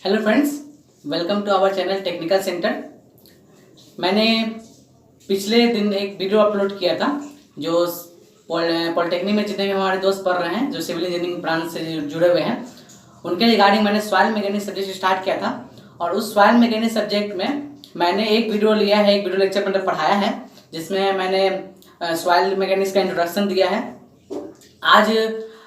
Hello friends, welcome to our channel Technical Centre. मैंने पिछले दिन एक वीडियो अपलोड किया था जो पॉलिटेक्निक में जितने भी हमारे दोस्त पढ़ रहे हैं जो सिविल इंजीनियरिंग ब्रांच से जुड़े हुए हैं उनके रिगार्डिंग मैंने सॉइल मैकेनिक सब्जेक्ट स्टार्ट किया था। और उस सॉइल मैकेनिक सब्जेक्ट में मैंने एक वीडियो लिया है, एक वीडियो लेक्चर मतलब पढ़ाया है जिसमें मैंने सॉइल मैकेनिक्स का इंट्रोडक्शन दिया है। आज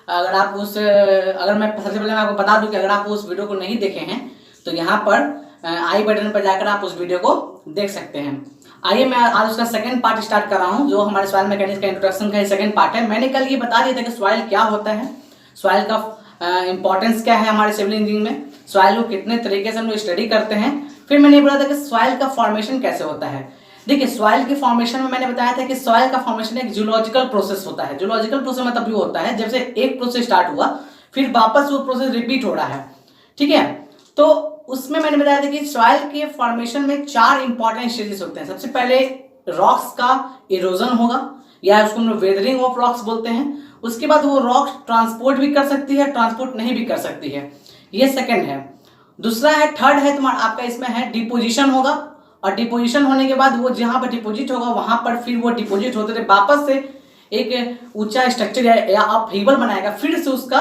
अगर मैं सबसे पहले मैं आपको बता दूं कि अगर आप उस वीडियो को नहीं देखे हैं तो यहाँ पर आई बटन पर जाकर आप उस वीडियो को देख सकते हैं। आइए मैं आज उसका सेकंड पार्ट स्टार्ट कर रहा हूँ जो हमारे सॉइल मैकेनिक्स का इंट्रोडक्शन का सेकंड पार्ट है। मैंने कल ये बता दिया था कि सॉइल क्या होता है, सॉइल का इंपॉर्टेंस क्या है हमारे सिविल इंजीनियरिंग में, सॉइल को कितने तरीके से हम लोग स्टडी करते हैं। फिर मैंने ये बोला था कि सॉइल का फॉर्मेशन कैसे होता है। देखिए, सॉइल के फॉर्मेशन में मैंने बताया था कि सॉइल का फॉर्मेशन एक जियोलॉजिकल प्रोसेस होता है। जियोलॉजिकल प्रोसेस मतलब भी होता है जब से एक प्रोसेस स्टार्ट हुआ फिर वापस वो प्रोसेस रिपीट हो रहा है, ठीक है। तो उसमें मैंने बताया था कि सॉइल के फॉर्मेशन में 4 इंपॉर्टेंट स्टेजेस होते हैं। सबसे पहले रॉक्स का इरोजन होगा या उसको हम लोग वेदरिंग ऑफ रॉक्स बोलते हैं। उसके बाद वो रॉक्स ट्रांसपोर्ट भी कर सकती है, ट्रांसपोर्ट नहीं भी कर सकती है, ये सेकंड है। दूसरा है, थर्ड है तुम्हारा आपका इसमें है डिपोजिशन होगा। और डिपोजिशन होने के बाद वो जहां पर डिपोजिट होगा वहां पर फिर वो डिपोजिट होते थे वापस से एक ऊंचा स्ट्रक्चर या अपहीवल बनाएगा, फिर से उसका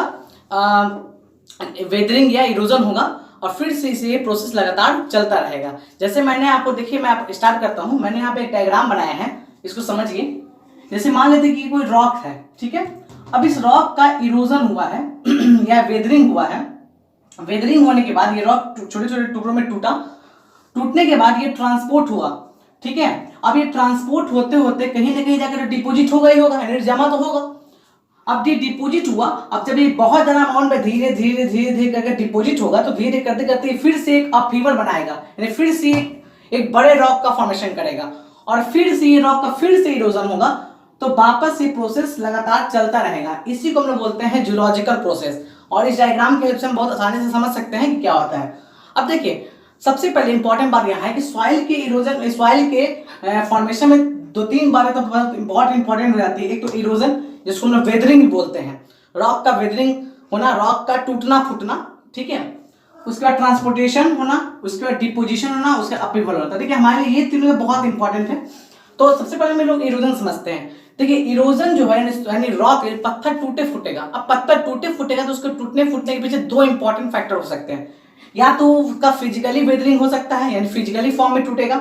वेदरिंग या इरोजन होगा और फिर से इसे ये प्रोसेस लगातार चलता रहेगा। जैसे मैंने आपको देखिए, मैं आप स्टार्ट करता हूं। मैंने यहाँ पे एक डायग्राम बनाया है, इसको समझिए। जैसे मान लेते कि कोई रॉक है, ठीक है। अब इस रॉक का इरोजन हुआ है या वेदरिंग हुआ है। वेदरिंग होने के बाद ये रॉक छोटे छोटे टुकड़ों में टूटने के बाद ये ट्रांसपोर्ट हुआ, ठीक है। अब ये ट्रांसपोर्ट होते होते कहीं ना कहीं जाकर डिपोजिट होगा ही होगा, एनर्जी जमा तो होगा। अब ये डिपोजिट हुआ, अब जब ये बहुत ज्यादा अमाउंट में धीरे धीरे धीरे धीरे करके डिपोजिट होगा तो धीरे करते करते फिर से एक अपहीवल बनाएगा, यानी फिर से एक बड़े रॉक का फॉर्मेशन करेगा और फिर से ये रॉक का फिर से इरोजन होगा। तो वापस ये प्रोसेस लगातार चलता रहेगा। इसी को हम लोग बोलते हैं जियोलॉजिकल प्रोसेस। और इस डायग्राम के हेल्प से हम बहुत आसानी से समझ सकते हैं कि क्या होता है। अब देखिए, सबसे पहले इंपॉर्टेंट बात यह है कि सॉइल के इरोजन, सॉइल के फॉर्मेशन में 2-3 बातें तो बहुत इंपॉर्टेंट हो जाती है। एक तो इरोजन, जिसको हम लोग वेदरिंग बोलते हैं, रॉक का वेदरिंग होना, रॉक का टूटना फूटना, ठीक है। उसके बाद ट्रांसपोर्टेशन होना, उसके बाद डिपोजिशन होना, उसका अपहीवल होता है। देखिए, हमारे लिए ये तीनों बहुत इंपॉर्टेंट है। तो सबसे पहले हम लोग इरोजन समझते हैं। देखिए, इरोजन जो है यानी रॉक, पत्थर टूटे फूटेगा। अब पत्थर टूटे फूटेगा तो उसके टूटने फूटने के पीछे 2 इंपॉर्टेंट फैक्टर हो सकते हैं। या तो उसका फिजिकली वेदरिंग हो सकता है, यानी फिजिकली फॉर्म में टूटेगा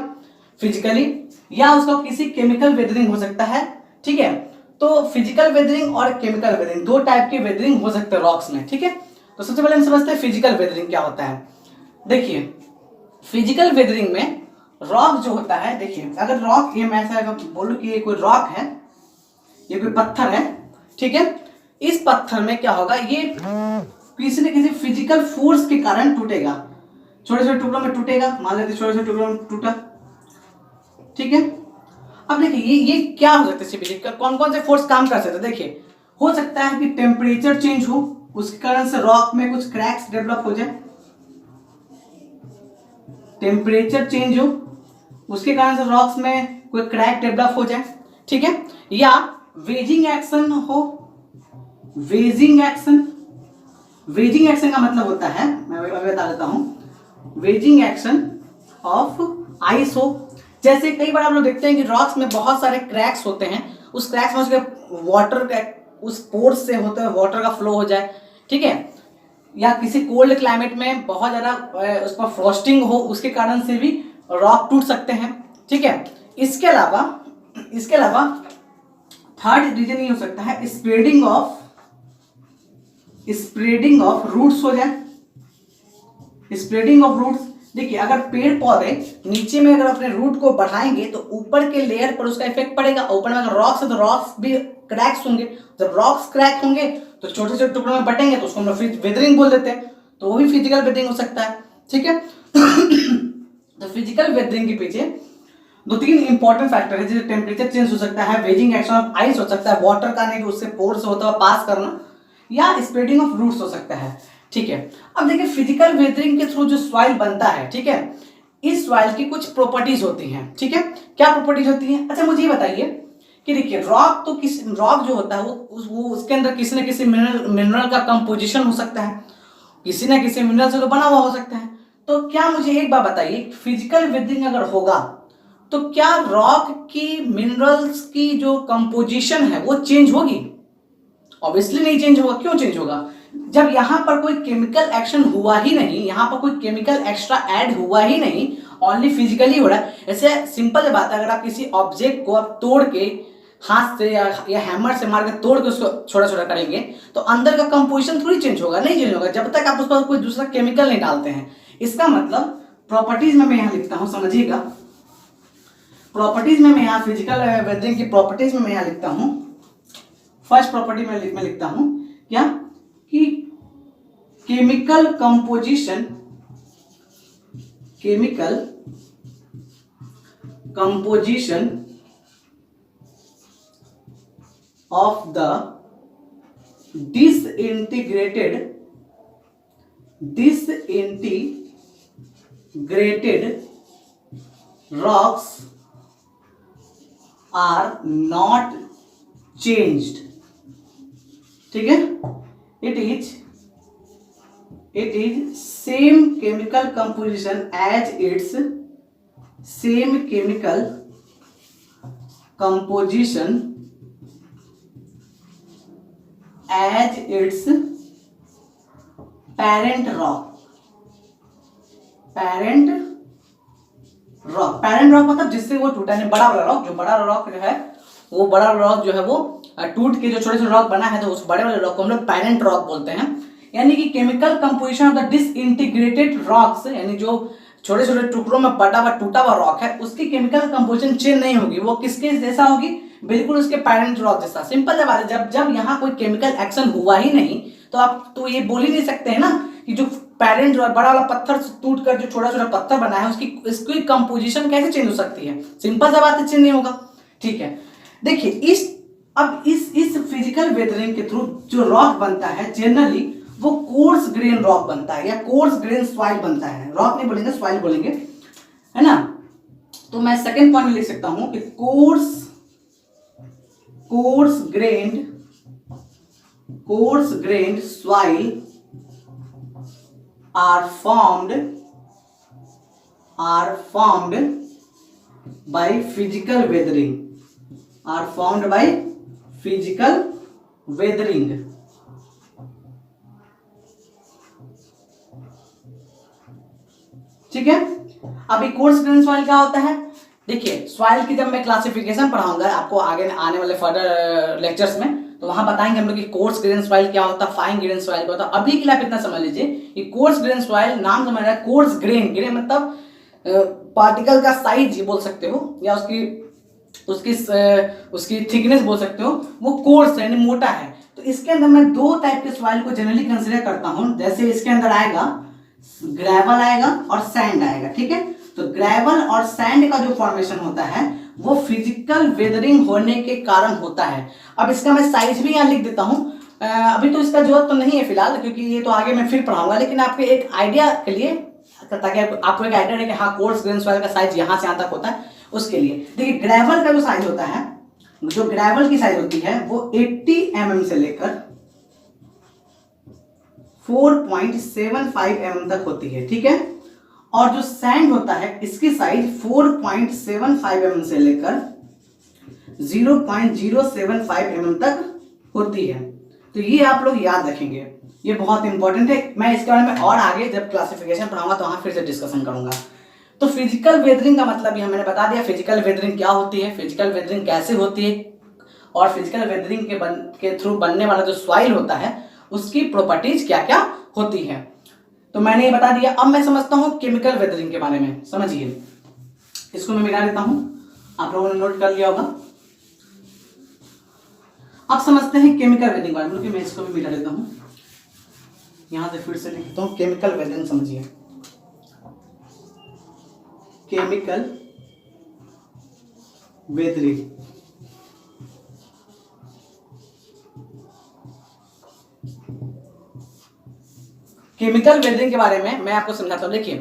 फिजिकली, या उसका किसी केमिकल वेदरिंग हो सकता है, ठीक है। तो फिजिकल वेदरिंग और केमिकल वेदरिंग 2 टाइप की वेदरिंग हो सकते हैं रॉक्स में, ठीक है। तो सबसे पहले हम समझते हैं फिजिकल वेदरिंग क्या होता है। देखिए, फिजिकल वेदरिंग में रॉक जो होता है, देखिए अगर रॉक, ये मैं ऐसा बोलूं कि ये कोई रॉक है, ये कोई पत्थर है, ठीक है। इस पत्थर में क्या होगा, ये किसी न किसी फिजिकल फोर्स के कारण टूटेगा, छोटे छोटे टुकड़ों में टूटेगा। मान लेते छोटे छोटे टुकड़ों में टूटा, ठीक है। अब देखिए ये क्या हो सकता है, फिजिकल कौन कौन से फोर्स काम कर सकते हैं। देखिए, हो सकता है कि टेम्परेचर चेंज हो, उसके कारण से रॉक में कुछ क्रैक्स डेवलप हो जाए। टेम्परेचर चेंज हो, उसके कारण से रॉक्स में कोई क्रैक डेवलप हो जाए, ठीक है। या वेजिंग एक्शन हो। वेजिंग एक्शन, वेजिंग एक्शन का मतलब होता है, मैं बता देता हूं, वेजिंग एक्शन ऑफ आइस हो। जैसे कई बार आप लोग देखते हैं कि रॉक्स में बहुत सारे क्रैक्स होते हैं, उस क्रैक्स में उसके वाटर का, उस पोर्स से होते हुए वाटर का फ्लो हो जाए, ठीक है। या किसी कोल्ड क्लाइमेट में बहुत ज्यादा उस पर फ्रॉस्टिंग हो, उसके कारण से भी रॉक टूट सकते हैं, ठीक है। इसके अलावा थर्ड रीजन ये हो सकता है स्प्रेडिंग ऑफ रूट्स हो जाए। स्प्रेडिंग ऑफ रूट्स, देखिए अगर पेड़ पौधे नीचे में अगर अपने रूट को बढ़ाएंगे तो ऊपर के लेयर पर उसका इफेक्ट पड़ेगा। ऊपर में अगर रॉक्स है तो रॉक्स भी क्रैक्स होंगे। जब रॉक्स क्रैक होंगे तो छोटे छोटे टुकड़ों में बटेंगे तो उसको हम लोग वेदरिंग बोल देते हैं। तो वो भी फिजिकल वेदरिंग हो सकता है, ठीक है। तो फिजिकल वेदरिंग के पीछे 2-3 इंपॉर्टेंट फैक्टर है, जैसे टेम्परेचर चेंज हो सकता है, वेजिंग एक्शन ऑफ आइस हो सकता है, वाटर का नहीं उससे पोर से होता हुआ पास करना, या स्प्रेडिंग ऑफ रूट्स हो सकता है, ठीक है। अब देखिए, फिजिकल वेदरिंग के थ्रू जो सॉइल बनता है, ठीक है, इस सॉइल की कुछ प्रॉपर्टीज होती हैं, ठीक है। क्या प्रॉपर्टीज होती हैं? अच्छा मुझे ये बताइए कि देखिए, रॉक जो होता है वो उसके अंदर किसी न किसी मिनरल का कंपोजिशन हो सकता है, किसी न किसी मिनरल से तो बना हुआ हो सकता है। तो क्या मुझे एक बात बताइए, फिजिकल वेदरिंग अगर होगा तो क्या रॉक की मिनरल्स की जो कंपोजिशन है वो चेंज होगी? ऑब्वियसली नहीं चेंज होगा। क्यों चेंज होगा? जब यहां पर कोई केमिकल एक्शन हुआ ही नहीं, यहां पर कोई केमिकल एक्स्ट्रा ऐड हुआ ही नहीं, ओनली फिजिकली हो रहा है। ऐसे सिंपल बात है, अगर आप किसी ऑब्जेक्ट को आप तोड़ के हाथ से या हैमर से मार के तोड़ के उसको छोटा छोटा करेंगे तो अंदर का कंपोजिशन थोड़ी चेंज होगा, नहीं चेंज होगा जब तक आप उस पर कोई दूसरा केमिकल नहीं डालते हैं। इसका मतलब प्रॉपर्टीज में मैं यहां लिखता हूं, समझिएगा। प्रॉपर्टीज में मैं यहां फिजिकल वेदरिंग की प्रॉपर्टीज में मैं यहां लिखता हूं, फर्स्ट प्रॉपर्टी में लिखता हूं क्या कि chemical composition of the disintegrated rocks are not changed। ठीक है, it is same chemical composition as its parent rock मतलब जिससे वो टूटा है, बड़ा वाला रॉक, जो बड़ा रॉक जो है वो बड़ा रॉक जो है वो टूट के जो छोटे छोटे रॉक बना है तो उस बड़े वाले रॉक को हम लोग पैरेंट रॉक बोलते हैं। यानी कि chemical composition of the disintegrated rocks, यानी जो छोटे छोटे टुकड़ों में बटा हुआ टूटा हुआ रॉक है उसकी केमिकल कंपोजिशन चेंज नहीं होगी, वो किसके जैसा होगी? बिल्कुल उसके पैरेंट रॉक जैसा। सिंपल सा बात है, जब यहाँ कोई केमिकल एक्शन हुआ ही नहीं तो आप तो ये बोल ही नहीं सकते हैं ना कि जो पैरेंट रॉक बड़ा वाला पत्थर टूट कर जो छोटा छोटा पत्थर बना है इसकी कंपोजिशन कैसे चेंज हो सकती है? सिंपल सा बात है, चेंज नहीं होगा। ठीक है, देखिए इस फिजिकल वेदरिंग के थ्रू जो रॉक बनता है जनरली वो कोर्स ग्रेन रॉक बनता है या कोर्स ग्रेन सॉइल बनता है। रॉक नहीं बोलेंगे, सॉइल बोलेंगे, है ना। तो मैं सेकंड पॉइंट में लिख सकता हूं कि course grand soil are formed by physical weathering। ठीक है, अभी कोर्स ग्रेन सॉइल क्या होता है? देखिए सॉइल की जब मैं क्लासिफिकेशन पढ़ाऊंगा आपको आगे आने वाले फर्दर लेक्चर्स में, तो वहां बताएंगे हम लोग कि कोर्स ग्रेन सॉइल क्या होता है, फाइन ग्रेन सॉइल क्या होता है। अभी के लिए आप इतना समझ लीजिए कि कोर्स ग्रेन सॉइल नाम समझ रहा है, कोर्स ग्रेन मतलब पार्टिकल का साइज बोल सकते हो या उसकी थिकनेस बोल सकते हो, वो कोर्स यानी मोटा है। तो इसके अंदर मैं दो टाइप के सॉइल को जनरली कंसीडर करता हूं। जैसे इसके अंदर आएगा ग्रेवल आएगा और सैंड आएगा। ठीक है, तो ग्रेवल और सैंड का जो फॉर्मेशन होता है वो फिजिकल वेदरिंग होने के कारण होता है। अब इसका मैं साइज भी यहाँ लिख देता हूं। अभी तो इसका जरूरत तो नहीं है फिलहाल, क्योंकि ये तो आगे मैं फिर पढ़ाऊंगा, लेकिन आपके एक आइडिया के लिए, ताकि आपको एक आइडिया है कि हाँ कोर्स ग्रेन सॉइल का साइज यहाँ से यहाँ तक होता है, उसके लिए देखिए ग्रेवल का जो साइज होता है, जो ग्रेवल की साइज होती है वो 80 mm से लेकर 4.75 mm तक होती है। ठीक है, और जो सैंड होता है इसकी साइज 4.75 mm से लेकर 0.075 mm तक होती है। तो ये आप लोग याद रखेंगे, ये बहुत इंपॉर्टेंट है। मैं इसके बारे में और आगे जब क्लासिफिकेशन पढ़ाऊंगा तो वहां फिर से डिस्कशन करूंगा। तो फिजिकल वेदरिंग का मतलब यह मैंने बता दिया, फिजिकल वेदरिंग क्या होती है, फिजिकल वेदरिंग कैसे होती है, और फिजिकल वेदरिंग के थ्रू बनने वाला जो सॉइल होता है उसकी प्रॉपर्टीज क्या क्या होती है, तो मैंने ये बता दिया। अब मैं समझता हूं केमिकल वेदरिंग के बारे में। समझिए, इसको मैं मिटा देता हूं, आप लोगों ने नोट कर लिया होगा। अब समझते हैं केमिकल वेदरिंग के बारे में, मैं इसको भी मिटा देता हूं, यहां से फिर से लिखता हूं केमिकल वेदरिंग। समझिए, केमिकल वेदरिंग केमिकल वेदरिंग के बारे में मैं आपको समझाता हूं। देखिए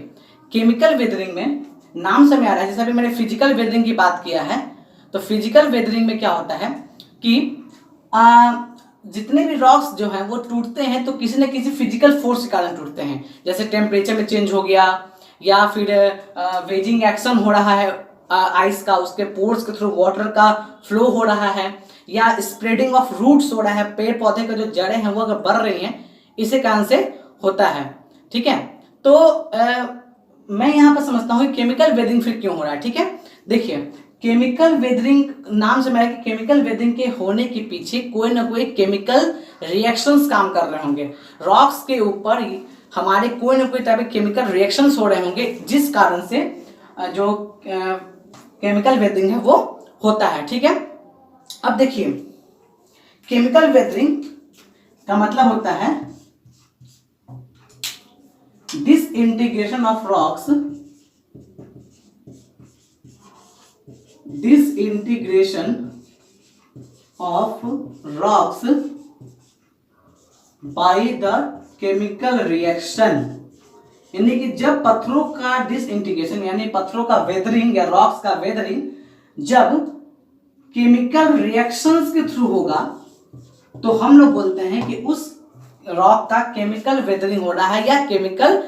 केमिकल वेदरिंग में नाम से में आ रहा है, जैसे अभी मैंने फिजिकल वेदरिंग की बात किया है, तो फिजिकल वेदरिंग में क्या होता है कि जितने भी रॉक्स जो हैं वो टूटते हैं तो किसी न किसी फिजिकल फोर्स के कारण टूटते हैं। जैसे टेम्परेचर में चेंज हो गया या फिर वेजिंग एक्शन हो रहा है आइस का, उसके पोर्स के थ्रू वाटर का फ्लो हो रहा है, या स्प्रेडिंग ऑफ रूट्स हो रहा है, पेड़ पौधे का जो जड़ें हैं वो अगर बढ़ रही हैं, इसी कारण से होता है। ठीक है, तो मैं यहाँ पर समझता हूँ केमिकल वेदरिंग फिर क्यों हो रहा है। ठीक है, देखिए केमिकल वेदरिंग नाम से मैं केमिकल वेदरिंग के होने के पीछे कोई ना कोई केमिकल रिएक्शंस काम कर रहे होंगे। रॉक्स के ऊपर हमारे कोई ना कोई टाइप के केमिकल रिएक्शंस हो रहे होंगे, जिस कारण से जो केमिकल वेदरिंग है वो होता है। ठीक है, अब देखिए केमिकल वेदरिंग का मतलब होता है disintegration of rocks, disintegration of rocks by the chemical reaction, यानी कि जब पत्थरों का डिसइंटीग्रेशन यानी पत्थरों का वेदरिंग या रॉक्स का वेदरिंग जब केमिकल रिएक्शंस के थ्रू होगा तो हम लोग बोलते हैं कि उस रॉक का केमिकल वेदरिंग हो रहा है या केमिकल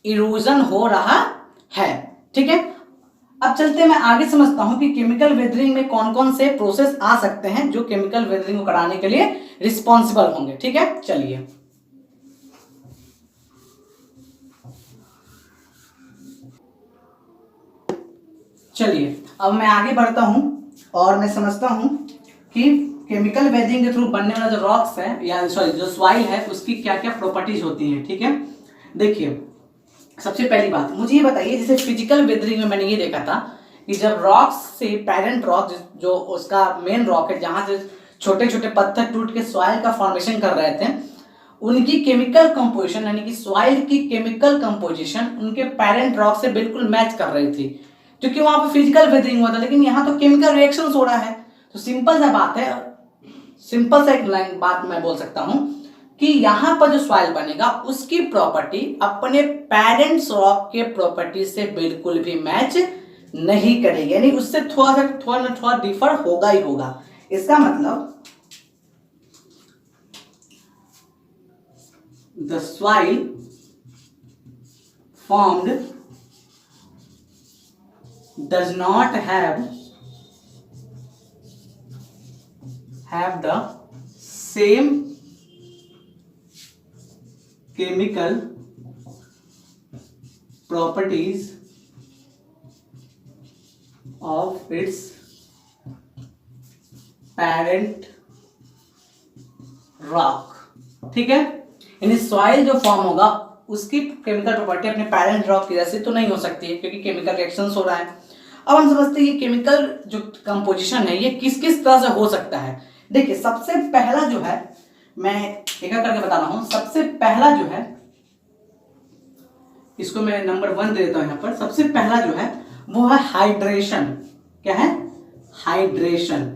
इरोजन हो रहा है। ठीक है, अब चलते मैं आगे समझता हूं कि केमिकल वेदरिंग में कौन कौन से प्रोसेस आ सकते हैं जो केमिकल वेदरिंग को कराने के लिए रिस्पॉन्सिबल होंगे। ठीक है, चलिए अब मैं आगे बढ़ता हूं और मैं समझता हूं कि केमिकल वेदरिंग के थ्रू बनने वाला जो रॉक्स है या सॉरी जो सॉइल है उसकी क्या क्या प्रॉपर्टीज होती हैं। ठीक है, देखिए सबसे पहली बात मुझे ये बताइए, जैसे फिजिकल वेदरिंग में मैंने ये देखा था कि जब रॉक्स से पेरेंट रॉक जो उसका मेन रॉक है जहां से छोटे छोटे पत्थर टूट के सॉइल का फॉर्मेशन कर रहे थे, उनकी केमिकल कंपोजिशन यानी कि सॉइल की केमिकल कंपोजिशन उनके पेरेंट रॉक से बिल्कुल मैच कर रही थी, क्योंकि वहां पर फिजिकल वेदरिंग हुआ था। लेकिन यहाँ तो केमिकल रिएक्शन हो रहा है, तो सिंपल सा बात है, सिंपल सा एक लाइन बात मैं बोल सकता हूं कि यहां पर जो सॉइल बनेगा उसकी प्रॉपर्टी अपने पेरेंट्स रॉक के प्रॉपर्टी से बिल्कुल भी मैच नहीं करेगी, यानी उससे थोड़ा डिफर होगा ही होगा। इसका मतलब the soil formed does not have the same chemical properties of its parent rock। ठीक है, यानी सॉइल जो फॉर्म होगा उसकी केमिकल प्रॉपर्टी अपने पेरेंट रॉक की जैसे तो नहीं हो सकती है, क्योंकि केमिकल रिएक्शंस हो रहा है। अब हम समझते हैं ये केमिकल जो कंपोजिशन है ये किस किस तरह से हो सकता है। देखिए सबसे पहला जो है, मैं एक करके बता रहा हूं, सबसे पहला जो है इसको मैं नंबर 1 दे देता हूं यहाँ पर। सबसे पहला जो है वो है हाइड्रेशन। क्या है? हाइड्रेशन।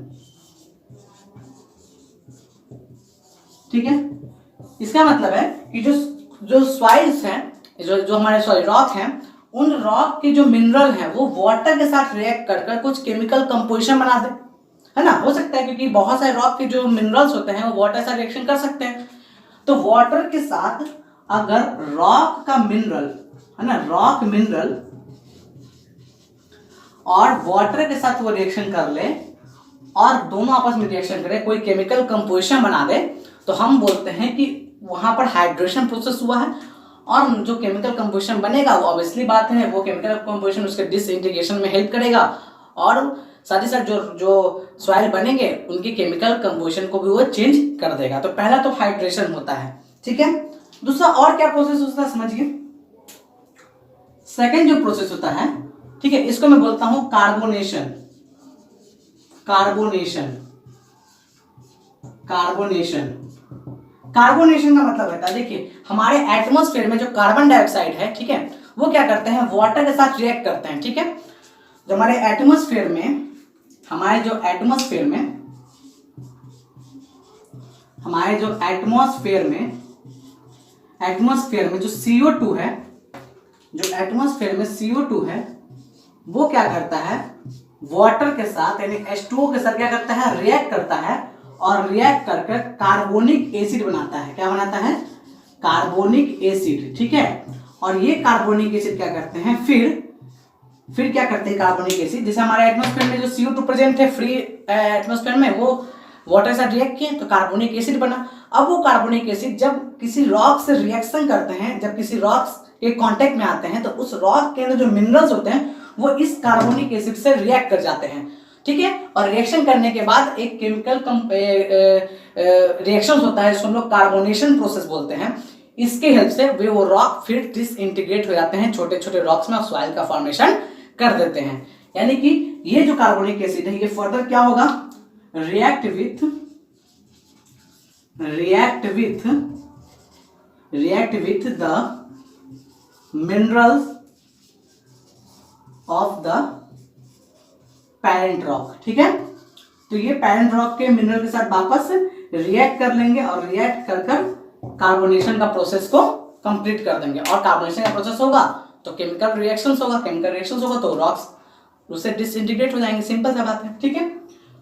ठीक है, इसका मतलब है कि जो सॉइल्स हैं, जो हमारे सॉरी रॉक हैं, उन रॉक के जो मिनरल हैं वो वाटर के साथ रिएक्ट कर कुछ केमिकल कंपोजिशन बना दे, है ना। हो सकता है क्योंकि बहुत सारे रॉक के जो मिनरल्स होते हैं वो वाटर के साथ रिएक्शन कर सकते हैं। तो वाटर के साथ अगर रॉक का मिनरल है ना, रॉक मिनरल और वाटर के साथ वो रिएक्शन कर ले और दोनों आपस में रिएक्शन करे, कोई केमिकल कंपोजिशन बना दे, तो हम बोलते हैं कि वहां पर हाइड्रेशन प्रोसेस हुआ है। और जो केमिकल कंपोजिशन बनेगा वो ऑब्वियसली बात है, वो केमिकल कंपोजिशन उसके डिसइंटीग्रेशन में हेल्प करेगा और साथ ही साथ जो सॉइल बनेंगे उनकी केमिकल कंपोजिशन को भी वो चेंज कर देगा। तो पहला तो हाइड्रेशन होता है। ठीक है, दूसरा और क्या प्रोसेस होता है समझिए। सेकेंड जो प्रोसेस होता है, ठीक है, इसको मैं बोलता हूं कार्बोनेशन। कार्बोनेशन कार्बोनेशन कार्बोनेशन का मतलब होता है, देखिए हमारे एटमॉस्फेयर में जो कार्बन डाइऑक्साइड है, ठीक है, वो क्या करते हैं, वाटर के साथ रिएक्ट करते हैं। ठीक है, जो हमारे एटमॉस्फेयर में जो CO2 है, जो एटमॉस्फेयर में CO2 है, वो क्या करता है, वाटर के साथ यानी H2O के साथ क्या करता है, रिएक्ट करता है और रिएक्ट करके कार्बोनिक एसिड बनाता है। क्या बनाता है? Carbonic acid. ठीक है, और ये कार्बोनिक एसिड क्या करते हैं, फिर क्या करते हैं कार्बोनिक एसिड, जैसे हमारे एटमॉस्फेयर में जो CO2 प्रेजेंट है फ्री एटमॉस्फेयर में, वो वाटर के साथ रिएक्ट किए तो कार्बोनिक एसिड बना। अब वो कार्बोनिक एसिड जब किसी रॉक से रिएक्शन करते हैं, जब किसी रॉक के कांटेक्ट में आते हैं, तो उस रॉक के अंदर जो मिनरल्स होते हैं वो इस कार्बोनिक एसिड से रिएक्ट कर जाते हैं, ठीक है। और रिएक्शन करने के बाद एक केमिकल रिएक्शन होता है जिसको हम लोग कार्बोनेशन प्रोसेस बोलते हैं। इसके हेल्प से वे वो रॉक फिर डिसइंटीग्रेट हो जाते हैं छोटे छोटे रॉक्स में और सॉइल का फॉर्मेशन कर देते हैं। यानी कि ये जो कार्बोनिक एसिड है ये फर्दर क्या होगा, react with the minerals of the parent rock, ठीक है। तो ये पेरेंट रॉक के मिनरल के साथ वापस रिएक्ट कर लेंगे और रिएक्ट कर कार्बोनेशन का प्रोसेस को कंप्लीट कर देंगे। और कार्बोनेशन का प्रोसेस होगा तो केमिकल रिएक्शंस होगा तो रॉक्स उससे डिसइंटीग्रेट हो जाएंगे, सिंपल सा बात है, ठीक है।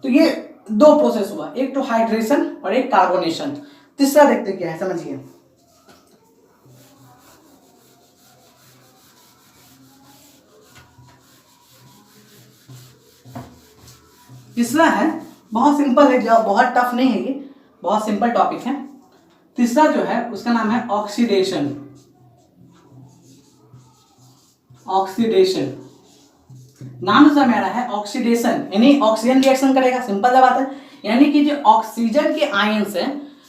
तो ये दो प्रोसेस हुआ, एक तो हाइड्रेशन और एक कार्बोनेशन। तीसरा देखते क्या है, समझिए। तीसरा है बहुत सिंपल है, जो बहुत टफ नहीं है, ये बहुत सिंपल टॉपिक है। तीसरा जो है उसका नाम है ऑक्सीडेशन। नाम से मेरा है ऑक्सीडेशन, यानी ऑक्सीजन रिएक्शन करेगा, सिंपल सा बात है। यानी कि जो ऑक्सीजन के आयंस है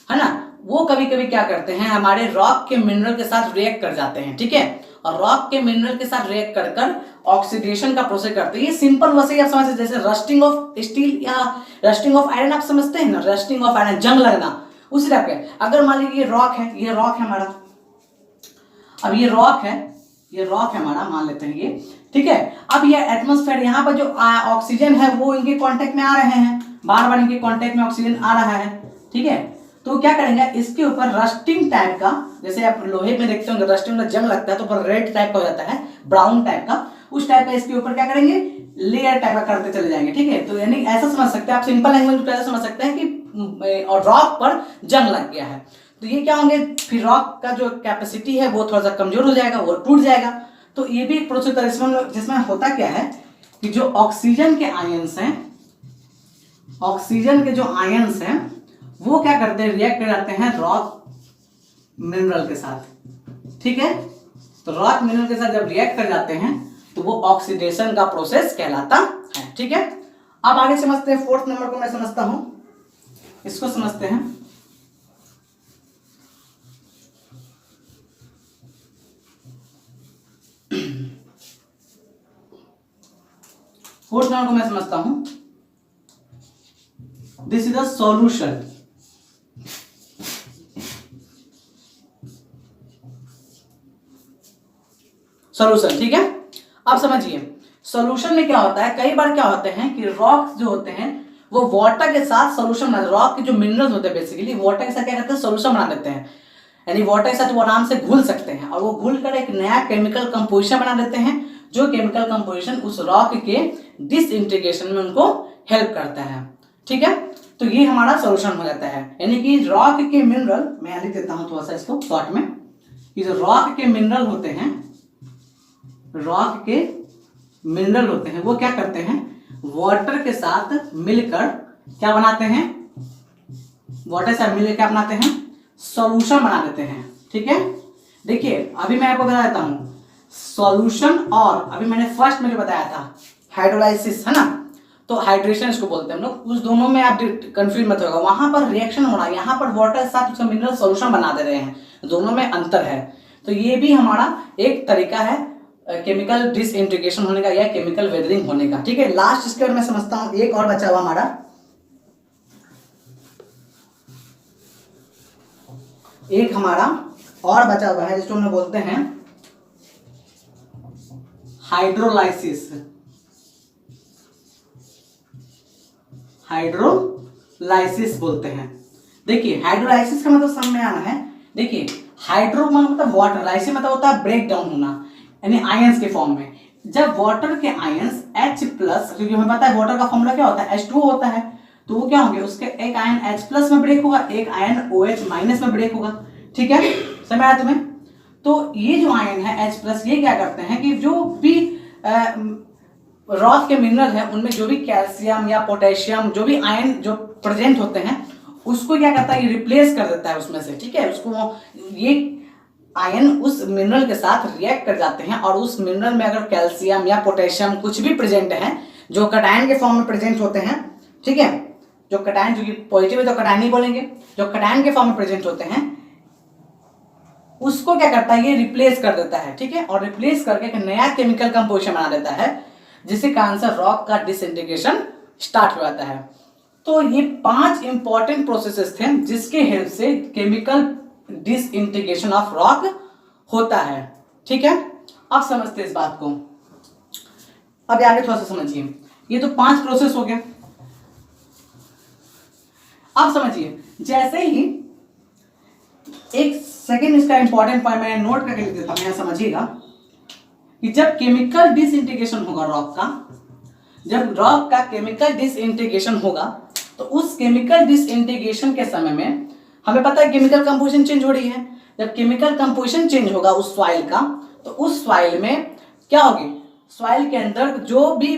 ना, वो कभी कभी क्या करते हैं हमारे रॉक के मिनरल के साथ रिएक्ट कर जाते हैं, ठीक है। और रॉक के मिनरल के साथ रिएक्ट कर ऑक्सीडेशन का प्रोसेस करते हैं। ये सिंपल वैसे ही आप समझते हैं, जैसे रस्टिंग ऑफ स्टील या रस्टिंग ऑफ आयरन, आप समझते हैं ना, रस्टिंग ऑफ आयरन, जंग लगना, उसी टाइप के। अगर मान लीजिए ये रॉक है हमारा, अब ये रॉक है हमारा, मान लेते हैं ये, ठीक है। अब ये एटमॉस्फेयर, यहाँ पर जो ऑक्सीजन है वो इनके कांटेक्ट में आ रहे हैं, बार बार इनके कांटेक्ट में ऑक्सीजन आ रहा है, ठीक है। तो क्या करेंगे, इसके ऊपर रस्टिंग टाइप का, जैसे आप लोहे में देखते होंगे रस्टिंग में जंग लगता है तो ऊपर रेड टाइप का हो जाता है, ब्राउन टाइप का, उस टाइप का इसके ऊपर क्या करेंगे, लेयर टाइप का करते चले जाएंगे, ठीक है। तो यानी ऐसा समझ सकते हैं आप, सिंपल लैंग्वेज में ऐसा समझ सकते हैं कि और रॉक पर जंग लग गया है, तो ये क्या होंगे, फिर रॉक का जो कैपेसिटी है वो थोड़ा सा कमजोर हो जाएगा, वो टूट जाएगा। तो ये भी एक प्रोसेस है जिसमें होता क्या है कि जो ऑक्सीजन के आयंस हैं, ऑक्सीजन के जो आयंस हैं वो क्या करते हैं, रिएक्ट कर जाते हैं रॉक मिनरल के साथ, ठीक है। तो रॉक मिनरल के साथ जब रिएक्ट कर जाते हैं तो वो ऑक्सीडेशन का प्रोसेस कहलाता है, ठीक है। अब आगे समझते हैं, फोर्थ नंबर को मैं समझता हूं, इसको समझते हैं। फोर्थ नंबर को मैं समझता हूं, this is the solution. Solution, ठीक है। अब समझिए सॉल्यूशन में क्या होता है, कई बार क्या होते हैं कि रॉक्स जो होते हैं वो वाटर के साथ सॉल्यूशन बना, रॉक के जो मिनरल्स होते हैं बेसिकली वाटर के साथ क्या करते हैं, सॉल्यूशन बना देते हैं। यानी वाटर के साथ वो आराम से घुल सकते हैं और वो घुल कर एक नया केमिकल कंपोजिशन बना देते हैं, जो केमिकल कंपोजिशन उस रॉक के डिसइंटीग्रेशन में उनको हेल्प करता है, ठीक है। तो ये हमारा सॉल्यूशन हो जाता है। यानी कि रॉक के मिनरल, मैं लिख देता हूं थोड़ा सा इसको शॉर्ट में, कि जो रॉक के मिनरल होते हैं, रॉक के मिनरल होते हैं वो क्या करते हैं, वाटर के साथ मिलकर क्या बनाते हैं, वाटर के साथ मिलकर क्या बनाते हैं, सॉल्यूशन बना देते हैं, ठीक है। देखिए अभी मैं आपको बता देता हूं सॉल्यूशन, और अभी मैंने फर्स्ट में जो बताया था हाइड्रोलाइसिस, है ना, तो हाइड्रेशन इसको बोलते हैं हम लोग, उस दोनों में आप कंफ्यूज मत होगा, वहां पर रिएक्शन हो रहा है, यहाँ पर वाटर के साथ उसका मिनरल सॉल्यूशन बना दे रहे हैं, दोनों में अंतर है। तो ये भी हमारा एक तरीका है केमिकल डिसइंटीग्रेशन होने का या केमिकल वेदरिंग होने का, ठीक है। लास्ट इसके बाद मैं समझता हूं, एक और बचा हुआ हमारा, एक हमारा और बचा हुआ है जिसको हम बोलते हैं हाइड्रोलाइसिस। हाइड्रोलाइसिस बोलते हैं। देखिए हाइड्रोलाइसिस का मतलब समझ में आना है, देखिए हाइड्रो मतलब वाटर, लाइसिस मतलब होता है ब्रेक डाउन होना, यानी आयंस के फॉर्म में। जब वाटर के आयंस H+, क्योंकि हमें पता है वाटर का फॉर्मूला क्या होता है, H2O होता है, तो वो क्या होंगे, उसके एक आयन H+ में ब्रेक होगा, एक आयन OH- में ब्रेक होगा, ठीक है, समझ आया तुम्हें। तो ये जो आयन है H+, ये क्या करते हैं कि जो भी रॉक के मिनरल है उनमें जो भी कैल्शियम या पोटेशियम जो भी आयन जो प्रेजेंट होते हैं उसको क्या करता है, ये रिप्लेस कर देता है उसमें से, ठीक है। उसको ये आयन उस मिनरल के साथ रिएक्ट कर जाते हैं और उस मिनरल में अगर कैल्शियम या पोटेशियम कुछ भी प्रेजेंट है जो कटायन के फॉर्म में प्रेजेंट होते हैं, ठीक है, जो कटायन, जो कि पॉजिटिव है तो कटायन नहीं बोलेंगे, जो कटायन के फॉर्म में प्रेजेंट होते हैं उसको क्या करता है, ये रिप्लेस कर देता है, ठीक है, और रिप्लेस करके एक नया केमिकल कंपोजिशन बना देता है, जिसके कारण से रॉक का डिसइंटीग्रेशन स्टार्ट हो जाता है। तो ये 5 इंपॉर्टेंट प्रोसेसेस थे जिसके हेल्प से केमिकल डिसइंटीग्रेशन ऑफ रॉक होता है, ठीक है। अब समझते हैं इस बात को, अब आगे थोड़ा सा समझिए। ये तो 5 प्रोसेस हो गए। अब समझिए, जैसे ही एक सेकेंड इसका इंपॉर्टेंट पॉइंट मैंने नोट करके लिख देता हूं, यहां समझिएगा कि जब केमिकल डिसइंटीग्रेशन होगा रॉक का, जब रॉक का केमिकल डिसइंटीग्रेशन होगा तो उस केमिकल डिसइंटीग्रेशन के समय में हमें पता है केमिकल कंपोजिशन चेंज हो रही है। जब केमिकल कंपोजिशन चेंज होगा उस सॉइल का, तो उस सॉइल में क्या होगी, सॉइल के अंदर जो भी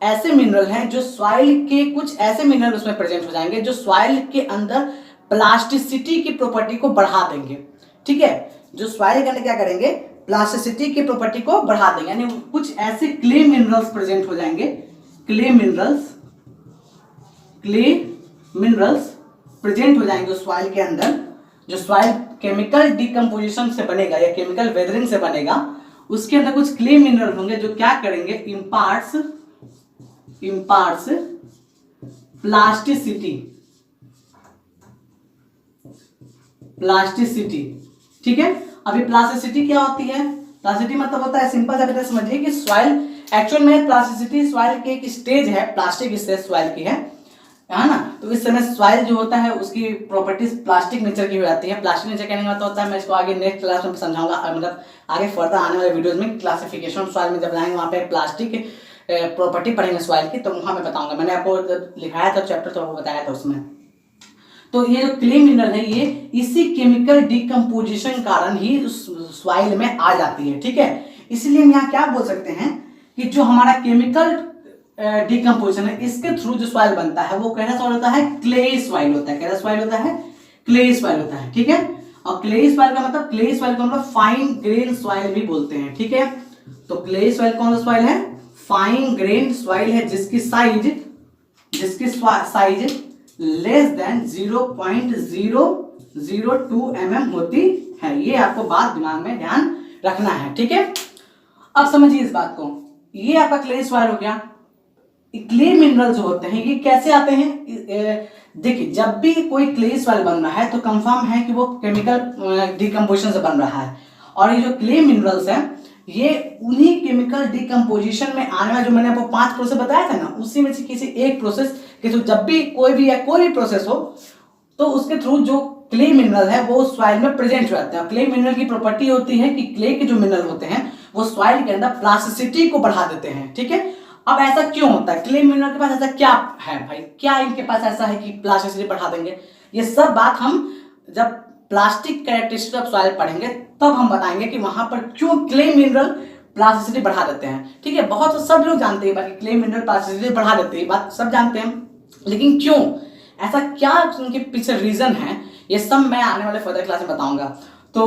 ऐसे मिनरल हैं, जो सॉइल के कुछ ऐसे मिनरल उसमें प्रेजेंट हो जाएंगे जो सॉइल के अंदर प्लास्टिसिटी की प्रॉपर्टी को बढ़ा देंगे, ठीक है। जो सॉइल के अंदर क्या करेंगे, प्लास्टिसिटी की प्रॉपर्टी को बढ़ा देंगे, यानी कुछ ऐसे क्ले मिनरल्स प्रेजेंट हो जाएंगे, क्ले मिनरल्स प्रेजेंट हो जाएंगे उस सॉइल के अंदर। जो सॉइल केमिकल डिकम्पोजिशन से बनेगा या केमिकल वेदरिंग से बनेगा, उसके अंदर कुछ क्ले मिनरल होंगे जो क्या करेंगे, इम्पार्ट्स प्लास्टिसिटी, ठीक है। अभी प्लास्टिसिटी क्या होती है, प्लास्टिसिटी मतलब होता है, सिंपल सा बेटा समझिए कि सॉइल एक्चुअल में प्लास्टिसिटी सॉइल की एक स्टेज है, प्लास्टिक स्टेज सॉइल की है ना। तो इस समय सॉइल जो होता है उसकी प्रॉपर्टीज प्लास्टिक नेचर की हो जाती है। प्लास्टिक नेचर कहने का मतलब होता है, मैं इसको आगे नेक्स्ट क्लास में समझाऊंगा, मतलब आगे फर्दर आने वाले वीडियोज में क्लासिफिकेशन सॉइल में जब लाएंगे वहां पे प्लास्टिक प्रॉपर्टी पढ़ेंगे सॉइल की, तो वहां मैं बताऊंगा। मैंने आपको लिखाया था चैप्टर तो वो बताया था उसमें। तो ये जो क्ले मिनरल है ये इसी केमिकल डिकम्पोजिशन कारण ही उस सॉइल में आ जाती है, ठीक है। इसलिए हम यहाँ क्या बोल सकते हैं कि जो हमारा केमिकल डिकम्पोजिशन है इसके थ्रू जो सॉइल बनता है वो कैसा सॉइल होता है, क्ले सॉइल होता है। कैसा सॉइल होता है, क्ले सॉइल होता है, ठीक है। और क्ले सॉइल का मतलब, क्ले सॉइल को हम लोग फाइन ग्रेन सॉइल भी बोलते हैं, ठीक है। तो क्ले सॉइल कौन सा सॉइल है, फाइन ग्रेन सॉइल है, जिसकी साइज लेस देन 0.002 mm होती है। ये आपको बात दिमाग में ध्यान रखना है, ठीक है। अब समझिए इस बात को, ये आपका क्ले सॉइल हो गया। क्ले मिनरल जो होते हैं ये कैसे आते हैं, देखिए जब भी कोई क्ले सॉइल बन रहा है तो कंफर्म है कि वो केमिकल डिकम्पोजिशन से बन रहा है। और ये जो क्ले मिनरल्स हैं ये उन्हीं केमिकल डिकम्पोजिशन में आने वाला, जो मैंने आपको 5 प्रोसेस बताया था ना, उसी में से किसी एक प्रोसेस के थ्रू जब भी कोई भी प्रोसेस हो तो उसके थ्रू जो क्ले मिनरल है वो सॉइल में प्रेजेंट हो जाते हैं। क्ले मिनरल की प्रॉपर्टी होती है कि क्ले के जो मिनरल होते हैं वो सॉइल के अंदर प्लास्टिसिटी को बढ़ा देते हैं, ठीक है। अब ऐसा क्यों होता है, क्ले मिनरल के पास ऐसा क्या है भाई, क्या इनके पास ऐसा है कि प्लास्टिसिटी बढ़ा देंगे। ये सब बात हम जब प्लास्टिक कैरेक्टरिस्टिक्स ऑफ सॉइल पढ़ेंगे तब हम बताएंगे कि वहां पर क्यों क्ले मिनरल प्लास्टिसिटी बढ़ा देते हैं, ठीक है। बहुत सब लोग जानते हैं बाकी क्ले मिनरल प्लास्टिसिटी बढ़ा देते हैं, बात सब जानते हैं, लेकिन क्यों, ऐसा क्या उनके पीछे रीजन है, ये सब मैं आने वाले फर्दर क्लास में बताऊंगा। तो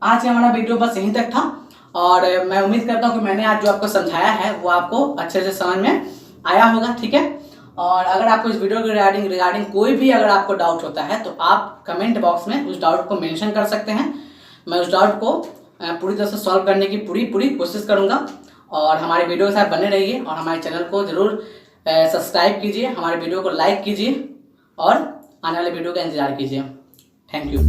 आज का हमारा वीडियो बस यहीं तक था और मैं उम्मीद करता हूँ कि मैंने आज जो आपको समझाया है वो आपको अच्छे से समझ में आया होगा, ठीक है। और अगर आपको इस वीडियो के रिगार्डिंग कोई भी अगर आपको डाउट होता है तो आप कमेंट बॉक्स में उस डाउट को मेंशन कर सकते हैं। मैं उस डाउट को पूरी तरह से सॉल्व करने की पूरी कोशिश करूंगा। और हमारे वीडियो के साथ बने रहिए और हमारे चैनल को जरूर सब्सक्राइब कीजिए, हमारे वीडियो को लाइक कीजिए और आने वाले वीडियो का इंतजार कीजिए। Thank you.